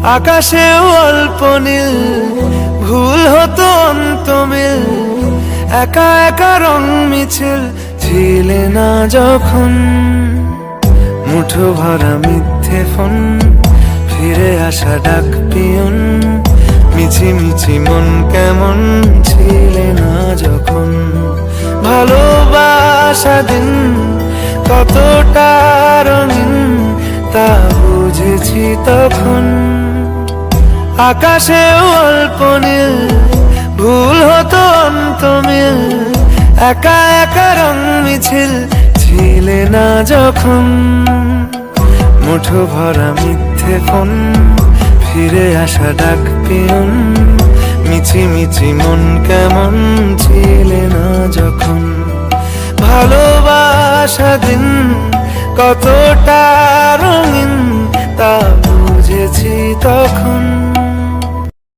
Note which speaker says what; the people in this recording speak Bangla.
Speaker 1: আকাশেও অল্প নীল, ভুল হতো অন্তমিল, একা একা রং মিছিল ছিলে না যখন। মুঠো ভরা মিথ্যে ফোন, ফিরে আসা ডাক পিয়ন, মিছি মিছি মন কেমন ছিলে না যখন। ভালোবাসা দিন কতটা রঙিন তা বুঝেছি তখন। আকাশেও অল্প নীল, ভুল হতো অন্তমিল, একা একা রং মিছিল ছিলে না যখন। মুঠো ভরা মিথ্যে ফোন, ফিরে আসা ডাক পিয়ন, মিছি মিছি মন কেমন ছিলে না যখন। ভালোবাসা দিন কতটা রঙিন তা বুঝেছি তখন।